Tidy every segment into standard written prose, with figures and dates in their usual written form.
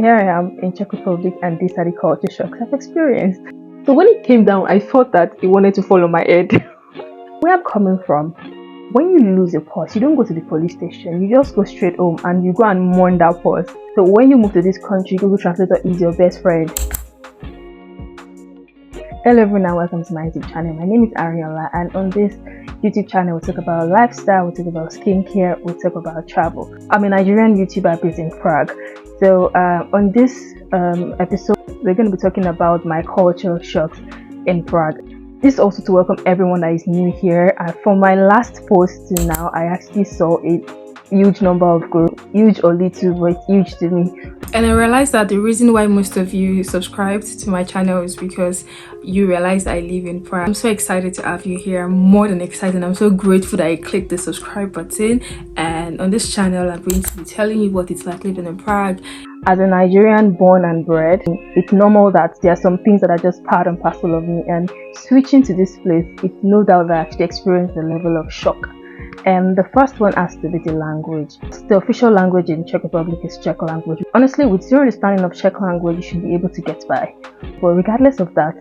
here I am in Czech Republic, and these are the culture shocks I've experienced. So when it came down, I thought that it wanted to follow my head. Where I'm coming from, when you lose your purse, you don't go to the police station, you just go straight home and you go and mourn that purse. So when you move to this country, Google Translator is your best friend. Hello everyone and welcome to my YouTube channel. My name is Ariola, and on this YouTube channel we talk about lifestyle, we talk about skincare, we talk about travel. I'm a Nigerian YouTuber based in Prague. So on this episode we're going to be talking about my culture shocks in Prague. This is also to welcome everyone that is new here. From my last post to now, I actually saw a huge number of growth, huge or little, but it's huge to me. And I realized that the reason why most of you subscribed to my channel is because you realized I live in Prague. I'm so excited to have you here. I'm more than excited. I'm so grateful that I clicked the subscribe button. And on this channel, I'm going to be telling you what it's like living in Prague. As a Nigerian born and bred, it's normal that there are some things that are just part and parcel of me. And switching to this place, it's no doubt that I actually experienced a level of shock. And the first one has to be the language. The official language in Czech Republic is Czech language. Honestly, with your understanding of Czech language, you should be able to get by. But regardless of that,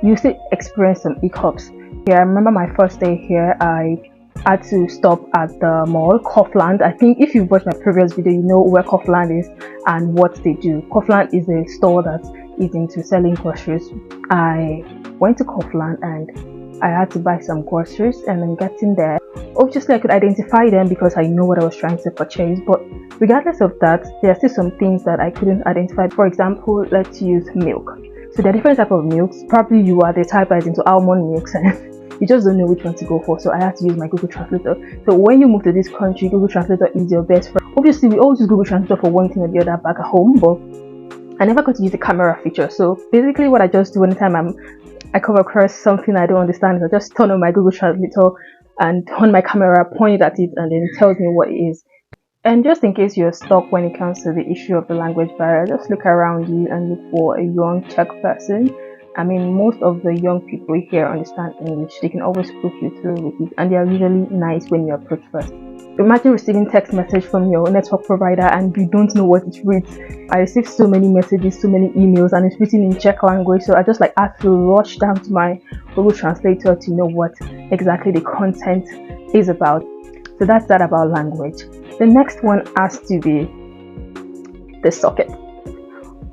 you still experience some hiccups. Yeah, I remember my first day here, I had to stop at the mall, Kaufland. I think if you've watched my previous video, you know where Kaufland is and what they do. Kaufland is a store that is into selling groceries. I went to Kaufland and I had to buy some groceries, and then getting there, obviously I could identify them because I know what I was trying to purchase. But regardless of that, there are still some things that I couldn't identify. For example, let's use milk. So there are different types of milks. Probably you are the type that is into almond milks and you just don't know which one to go for. So I had to use my Google Translator. So when you move to this country, Google Translator is your best friend. Obviously we always use Google Translator for one thing or the other back at home, but I never got to use the camera feature. So basically what I just do anytime I come across something I don't understand is I just turn on my Google Translator and on my camera, point it at it, and then it tells me what it is. And just in case you're stuck when it comes to the issue of the language barrier, just look around you and look for a young Czech person. I mean, most of the young people here understand English. They can always put you through with it, and they are usually nice when you approach first. Imagine receiving text message from your network provider and you don't know what it reads. I received so many messages, so many emails, and it's written in Czech language, so I just had to rush down to my Google Translator to know what exactly the content is about. So that's that about language. The next one has to be the socket.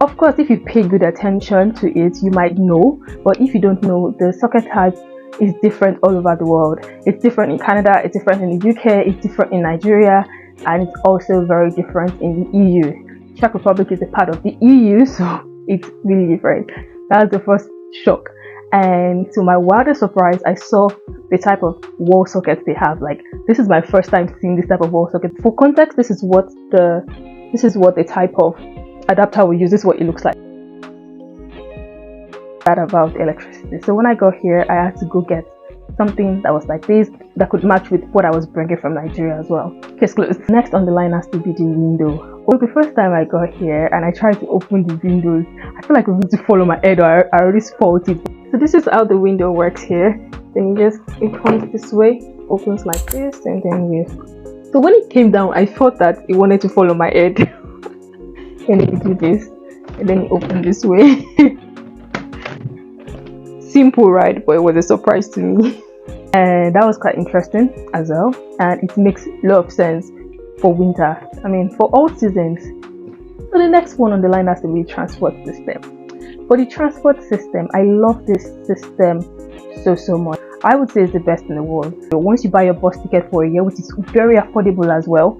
Of course, if you pay good attention to it, you might know, but if you don't know, the socket type is different all over the world. It's different in Canada, it's different in the UK, it's different in Nigeria, and it's also very different in the EU. Czech Republic is a part of the EU, so it's really different. That's the first shock. And to my wildest surprise, I saw the type of wall sockets they have. This is my first time seeing this type of wall socket. For context, this is what the type of adapter we use. This is what it looks like. That about electricity. So when I got here, I had to go get something that was like this that could match with what I was bringing from Nigeria as well. Case closed. Next on the line has to be the window. Well, the first time I got here and I tried to open the windows, I feel like it was going to fall on my head, or I already spoiled it. So this is how the window works here. Then it comes this way, opens like this, and then so when it came down, I thought that it wanted to fall on my head. And then you do this, and then it opened this way. Simple, right? But it was a surprise to me. And that was quite interesting as well. And it makes a lot of sense for winter. I mean, for all seasons. So the next one on the line has to be transport system. For the transport system, I love this system so much. I would say it's the best in the world. So once you buy your bus ticket for a year, which is very affordable as well,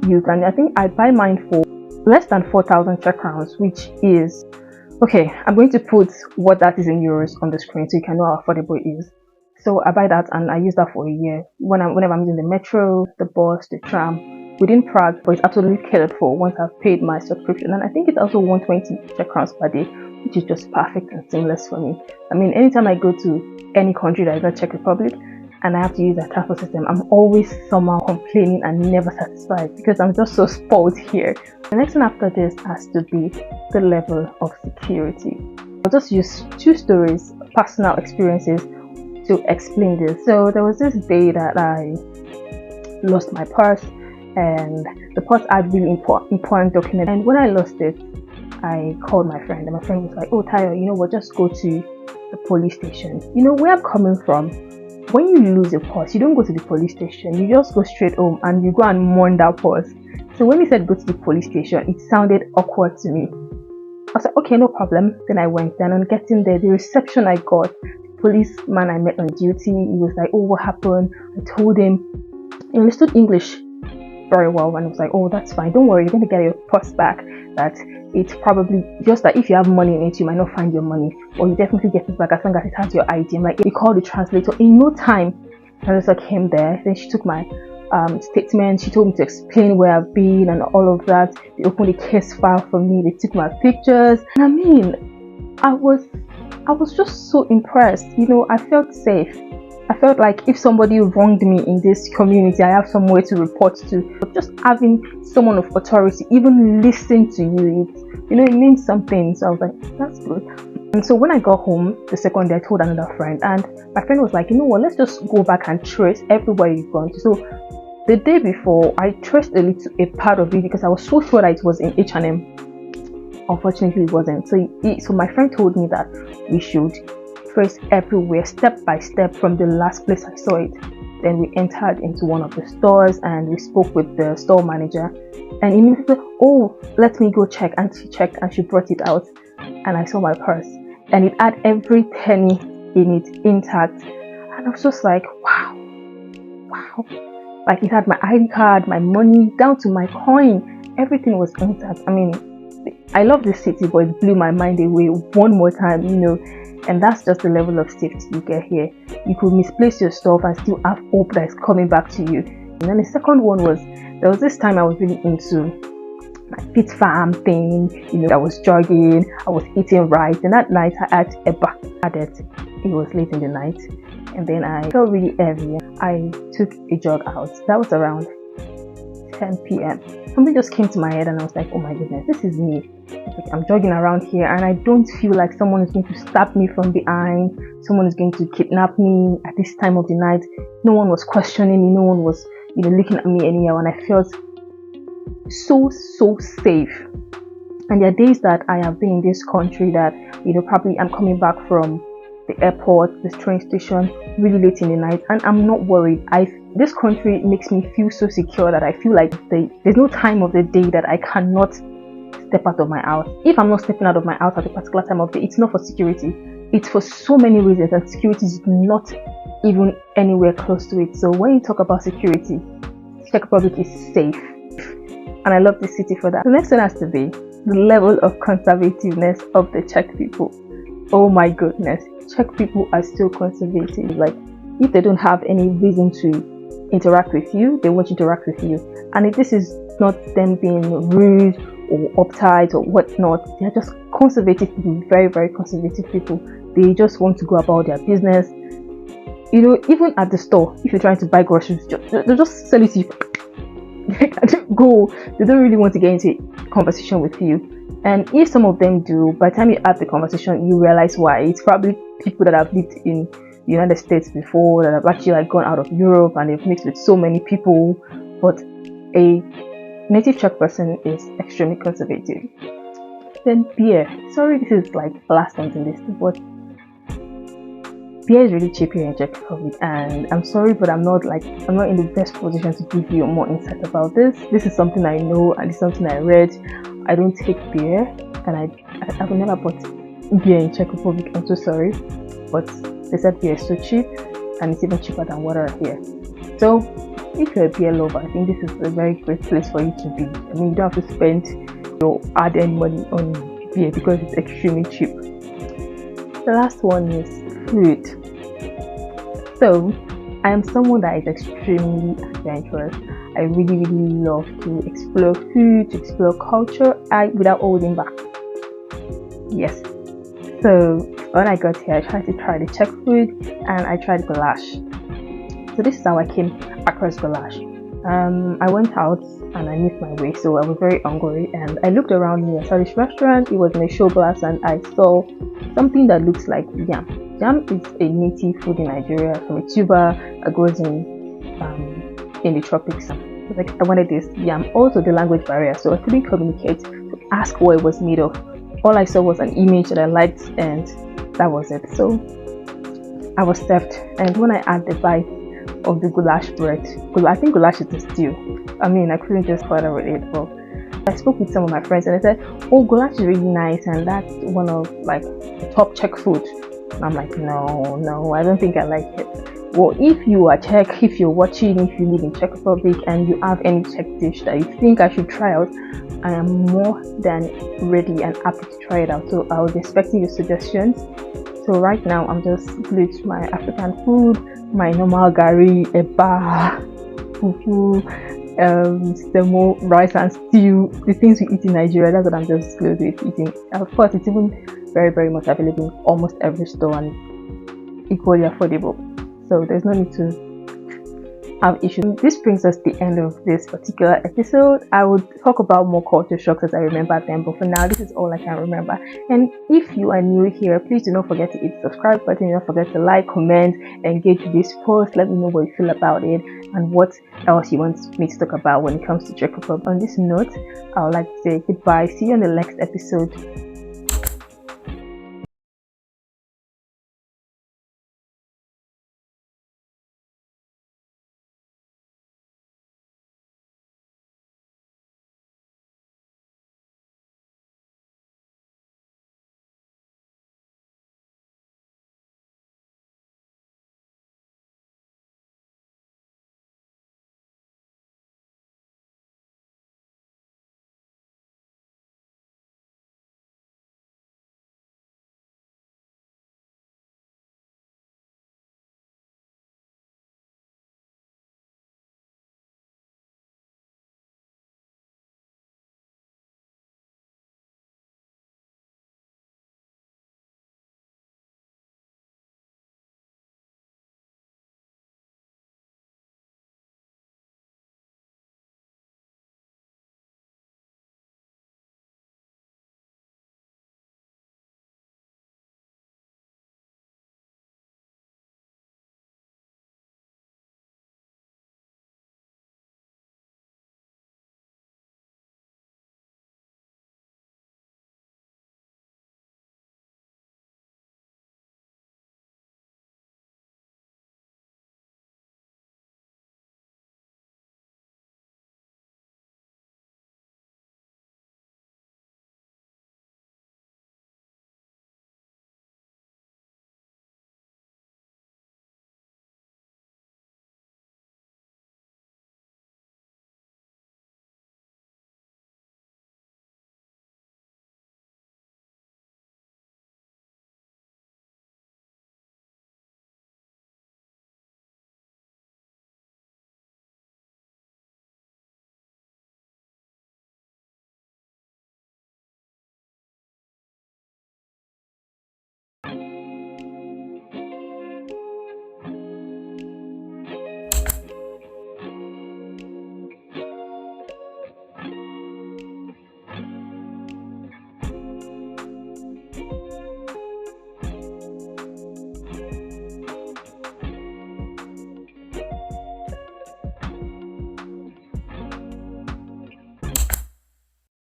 you can, I think I buy mine for less than 4,000 Czech crowns, which is, okay, I'm going to put what that is in euros on the screen so you can know how affordable it is. So I buy that and I use that for a year. Whenever I'm using the metro, the bus, the tram, within Prague, but it's absolutely catered for once I've paid my subscription. And I think it's also 120 Czech crowns per day, which is just perfect and seamless for me. I mean, anytime I go to any country that is not Czech Republic and I have to use a transport system, I'm always somehow complaining and never satisfied because I'm just so spoiled here. The next one after this has to be the level of security. I'll just use two stories, personal experiences, to explain this. So there was this day that I lost my purse, and the purse had really important document, and when I lost it, I called my friend, and my friend was like, oh Tayo, you know what, just go to the police station. You know where I'm coming from, when you lose a purse, you don't go to the police station, you just go straight home and you go and mourn that purse. So when he said go to the police station, it sounded awkward to me. I was like, okay, no problem. Then I went. Then on getting there, the reception I got, the policeman I met on duty, he was like, oh, what happened? I told him. He understood English very well, and I was like, oh, that's fine, don't worry, you're going to get your purse back. That it's probably just that if you have money in it, you might not find your money, or you definitely get it back as long as it has your ID. I'm like, we called the translator. In no time, the translator came there. Then she took my statement. She told me to explain where I've been and all of that. They opened the case file for me. They took my pictures. And I mean, I was just so impressed. You know, I felt safe. I felt like if somebody wronged me in this community, I have somewhere to report to. But just having someone of authority even listen to you, it means something. So I was like, that's good. And so when I got home the second day, I told another friend, and my friend was like, you know what, let's just go back and trace everywhere you've gone to. So the day before, I traced a part of it because I was so sure that it was in H&M. Unfortunately, it wasn't. So my friend told me that we should trace everywhere, step by step, from the last place I saw it. Then we entered into one of the stores and we spoke with the store manager. And immediately, oh, let me go check. And she checked and she brought it out. And I saw my purse. And it had every penny in it intact. And I was just like, wow. Like, it had my ID card, my money, down to my coin. Everything was intact. I mean, I love this city, but it blew my mind away one more time, And that's just the level of safety you get here. You could misplace your stuff and still have hope that it's coming back to you. And then the second one was, there was this time I was really into my fit farm thing, I was jogging, I was eating right. And that night I had a bath. It was late in the night. And then I felt really heavy. I took a jog out. That was around 10 p.m. Something just came to my head and I was like, oh my goodness, this is me. Like, I'm jogging around here and I don't feel like someone is going to stab me from behind. Someone is going to kidnap me at this time of the night. No one was questioning me. No one was, looking at me anyhow. And I felt so safe. And there are days that I have been in this country that, probably I'm coming back from the airport, the train station, really late in the night, and I'm not worried. This country makes me feel so secure that I feel like there's no time of the day that I cannot step out of my house. If I'm not stepping out of my house at a particular time of the day, it's not for security. It's for so many reasons, and security is not even anywhere close to it. So when you talk about security, Czech Republic is safe. And I love this city for that. The next one has to be the level of conservativeness of the Czech people. Oh my goodness. Czech people are so conservative. Like, if they don't have any reason to interact with you, they want to interact with you. And if this is not them being rude or uptight or whatnot, they're just conservative people, very, very conservative people. They just want to go about their business. Even at the store, if you're trying to buy groceries, they'll just sell it to you. Go. They don't really want to get into a conversation with you. And if some of them do, by the time you have the conversation, you realize why. It's probably people that have lived in the United States before, that have actually gone out of Europe and they've mixed with so many people. But a native Czech person is extremely conservative. Then beer. Sorry, this is like the last one in this, but beer is really cheap here in Czech Republic, and I'm sorry, but I'm not in the best position to give you more insight about this. This is something I know, and it's something I read. I don't take beer, and I've never bought beer in Czech Republic. I'm so sorry, but they said beer is so cheap, and it's even cheaper than water here. So if you're a beer lover, I think this is a very great place for you to be. I mean, you don't have to spend your hard-earned money on beer because it's extremely cheap. The last one is food. So I am someone that is extremely adventurous. I really, really love to explore food, to explore culture, without holding back. Yes. So when I got here, I tried to try the Czech food, and I tried goulash. So this is how I came across goulash. I went out and I missed my way, so I was very hungry, and I looked around me. I saw this restaurant. It was in a show glass, and I saw something that looks like yam. Yam is a native food in Nigeria, from a tuber that grows in the tropics. I wanted this yam. Also, the language barrier, so I couldn't communicate to ask what it was made of. all I saw was an image that I liked, and that was it. So I was stuffed, and when I had the bite of the goulash bread, I think goulash is the stew. I mean, I couldn't just bother with it. But I spoke with some of my friends, and they said, "Oh, goulash is really nice, and that's one of like top Czech food." And I'm like, no, I don't think I like it. Well, if you are Czech, if you're watching, if you live in Czech Republic, and you have any Czech dish that you think I should try out, I am more than ready and happy to try it out. So I was expecting your suggestions. So right now I'm just glued to my African food, my normal gari, eba, fufu, semo, rice and stew, the things we eat in Nigeria. That's what I'm just glued with eating. And of course, it's even very, very much available in almost every store and equally affordable. So there's no need to have issues. This brings us to the end of this particular episode. I would talk about more culture shocks as I remember them, but for now this is all I can remember. And if you are new here, please do not forget to hit the subscribe button. Do not forget to like, comment, engage with this post. Let me know what you feel about it and what else you want me to talk about when it comes to Czech Republic. On this note, I would like to say goodbye. See you on the next episode.